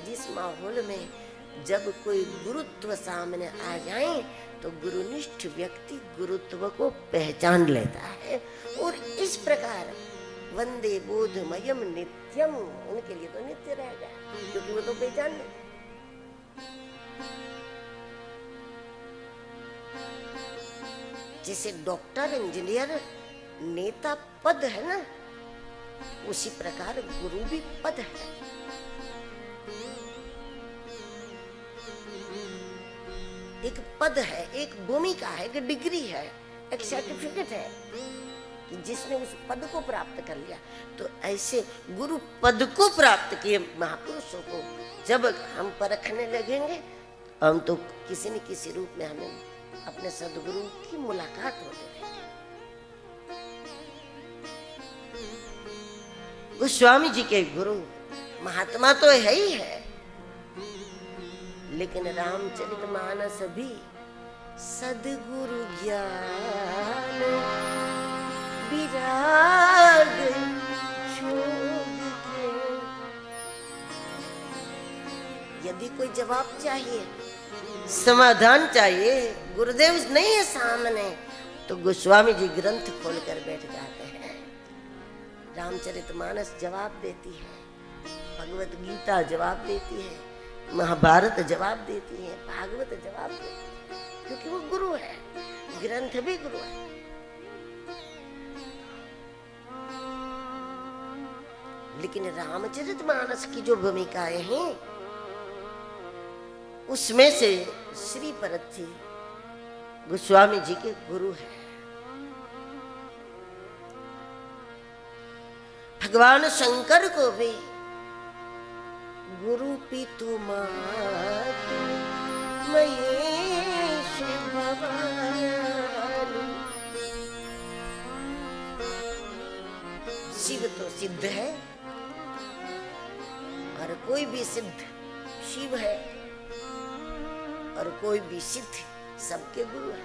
जिस माहौल में जब कोई गुरुत्व सामने आ जाए तो गुरुनिष्ठ व्यक्ति गुरुत्व को पहचान लेता है। और इस प्रकार वंदे बोधमयम नित्यम, उनके लिए तो नित्य रहेगा क्योंकि वो तो पहचान लेते। जैसे डॉक्टर, इंजीनियर, नेता पद है ना, उसी प्रकार गुरु भी पद है। एक पद है, एक भूमिका है, एक डिग्री है, एक सर्टिफिकेट है कि जिसने उस पद को प्राप्त कर लिया। तो ऐसे गुरु पद को प्राप्त किए महापुरुषों को जब हम परखने लगेंगे, हम तो किसी न किसी रूप में हमें अपने सदगुरु की मुलाकात होती रहेगी। गोस्वामी जी के गुरु महात्मा तो है ही है, लेकिन रामचरितमानस भी सदगुरु ज्ञान विराग जोग के। यदि कोई जवाब चाहिए, समाधान चाहिए, गुरुदेव नहीं है सामने, तो गोस्वामी जी ग्रंथ खोलकर बैठ जाते हैं। रामचरितमानस जवाब देती है, भगवत गीता जवाब देती है, महाभारत जवाब देती है, भागवत जवाब देती है, क्योंकि वो गुरु है, ग्रंथ भी गुरु है। लेकिन रामचरितमानस की जो भूमिकाएं हैं, उसमें से श्री भरत जी गोस्वामी जी के गुरु हैं। भगवान शंकर को भी गुरु पितु मातु महेश भवानी, शिव तो सिद्ध है और कोई भी सिद्ध शिव है, और कोई भी सिद्ध सबके गुरु है।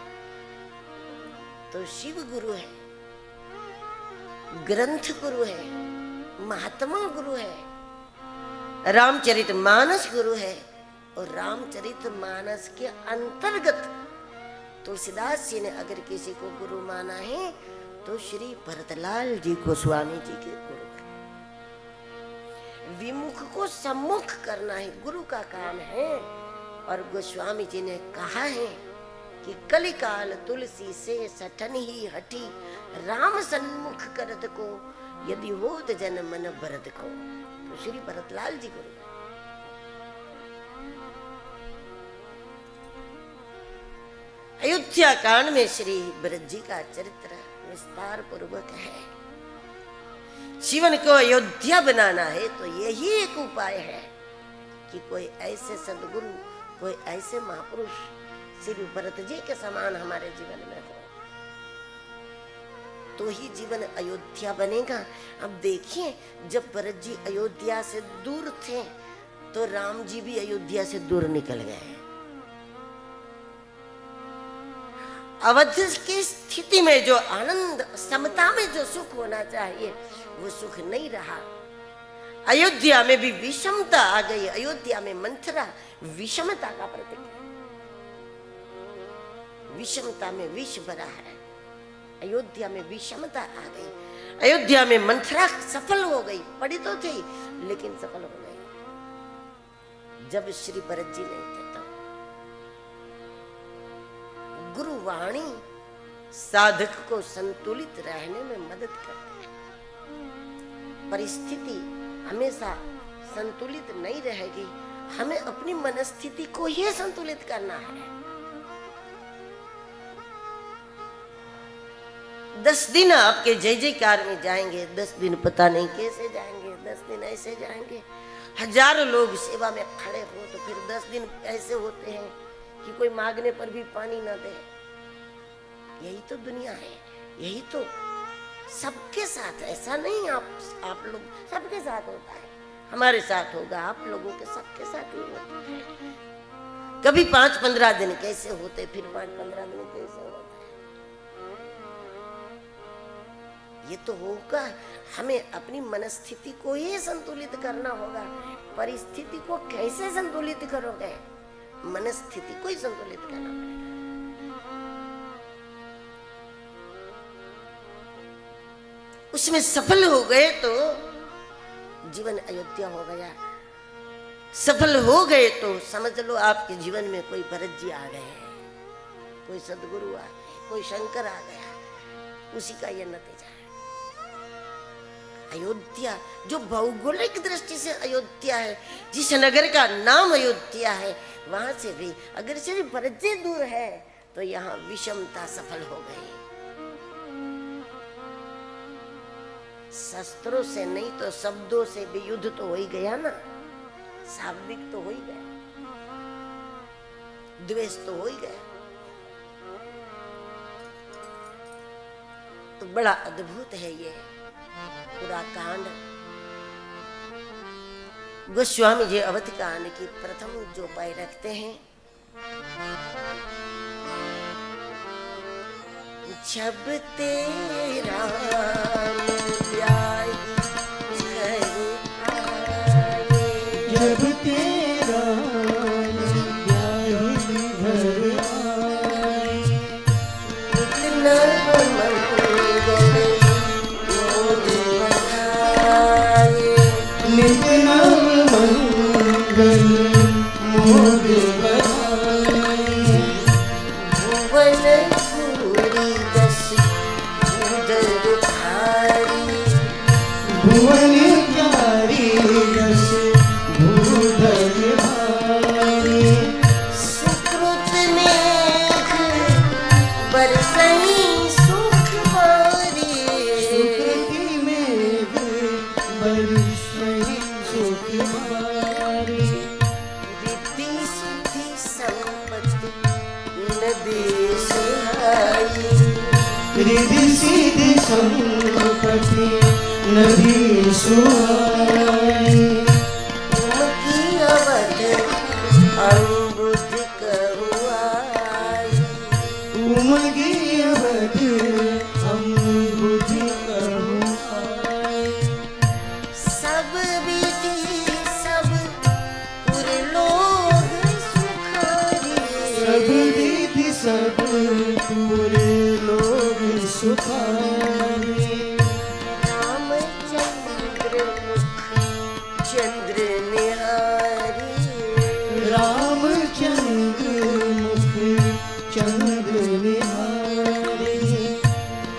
तो शिव गुरु है, ग्रंथ गुरु है, महात्मा गुरु है, रामचरितमानस गुरु है। और रामचरितमानस के अंतर्गत तुलसीदास जी ने अगर किसी को गुरु माना है तो श्री भरतलाल जी गोस्वामी जी के गुरु है। विमुख को सम्मुख करना ही गुरु का काम है। और गोस्वामी जी ने कहा है कि कलिकाल तुलसी से सठन ही हटी, राम सन्मुख करत को यदि होत जन मन भरत को। तो श्री भरतलाल जी गुरु। अयोध्या कांड में श्री भरत जी का चरित्र विस्तार पूर्वक है। जीवन को अयोध्या बनाना है तो यही एक उपाय है कि कोई ऐसे सदगुरु, कोई ऐसे महापुरुष श्री भरत जी के समान हमारे जीवन में हो, तो ही जीवन अयोध्या बनेगा। अब देखिए, जब भरत जी अयोध्या से दूर थे तो राम जी भी अयोध्या से दूर निकल गए। अवध की स्थिति में जो आनंद, समता में जो सुख होना चाहिए वो सुख नहीं रहा। अयोध्या में भी विषमता आ गई। अयोध्या में मंथरा विषमता का प्रतीक है। विषमता में विष भरा है। अयोध्या में विषमता आ गई। अयोध्या में मंथरा सफल हो गई, पड़ी तो थी लेकिन सफल हो गई। जब श्री भरत जी नहीं थे तब गुरुवाणी साधक को संतुलित रहने में मदद करती है। परिस्थिति हमेशा संतुलित नहीं रहेगी, हमें अपनी मनस्थिति को ही संतुलित करना है। 10 दिन आपके जय जयकार में जाएंगे, 10 दिन पता नहीं कैसे जाएंगे, 10 दिन ऐसे जाएंगे। हजारों लोग सेवा में खड़े हो तो फिर 10 दिन ऐसे होते हैं कि कोई मांगने पर भी पानी ना दे। यही तो दुनिया है, यही तो सबके साथ। ऐसा नहीं आप लोग सबके साथ होता है, हमारे साथ होगा, आप लोगों के सबके साथ ही होता है। कभी 5-15 दिन कैसे होते, फिर 5-15 दिन कैसे होते। ये तो होगा, हमें अपनी मनस्थिति को ही संतुलित करना होगा। परिस्थिति को कैसे संतुलित करोगे? मनस्थिति को ही संतुलित करना पड़ेगा। उसमें सफल हो गए तो जीवन अयोध्या हो गया। सफल हो गए तो समझ लो आपके जीवन में कोई भरत जी आ गए, कोई सदगुरु आ गए, कोई शंकर आ गया, उसी का यह नतीजा है। अयोध्या जो भौगोलिक दृष्टि से अयोध्या है, जिस नगर का नाम अयोध्या है, वहां से भी अगर सिर्फ भरत जी दूर है तो यहाँ विषमता सफल हो गई। शस्त्रों से नहीं तो शब्दों से भी युद्ध तो हो ही गया ना, शाब्दिक तो हो ही गया, द्वेष तो हो ही गया। तो बड़ा अद्भुत है ये पूरा कांड। गोस्वामी जी अवध कांड की प्रथम जो पाई रखते हैं, जब तेरा जब तेरा नित नव मंगल मोद बधाई, भुवन पूरी दस उदर भारी, भुवन प्यारी दस भूधर भारी, सुकृत मेघ बरसई सुख बारी, सुकृति मेघ बरसई सुख बारी, रिद्धि सिद्धि संपत्ति नदी सुहाई, रिद्धि सिद्धि संपत्ति नदी सुहाई, उमकी अवध अम्बुध कहुआई, उमगी अवध अम्बुध कहुआई, सब विधि सब पुरलोक सुखारी, सब विधि सब पुरलोक सुखारी, रामचंद्र मुख चंद्र निहारी, रामचंद्र मुख चंद्र निहारी,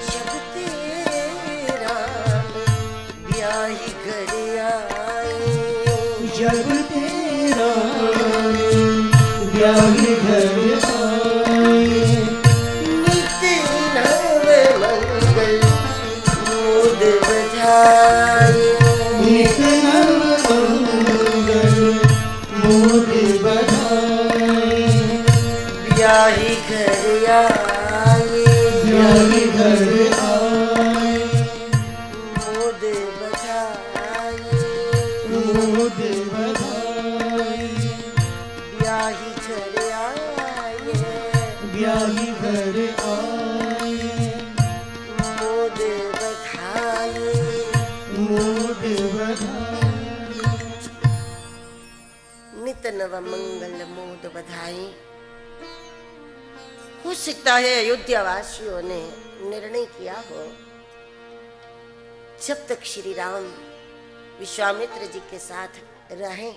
जब तेरा ब्याही घर आए, जब तेरा ब्याही घर आए, नित नव मंगल मोद बधाए, नित नव मंगल मोद बधाई, ब्याही घर आए, ब्याही घर आए, मोद बधाए, मोद बधाई, ब्याही घर आए, ब्याही घर आए, मोद बधाए। मोद बधाई, नित नव मंगल मोद बधाई। हो सकता है अयोध्या वासियों ने निर्णय किया हो, जब तक श्री राम विश्वामित्र जी के साथ रहें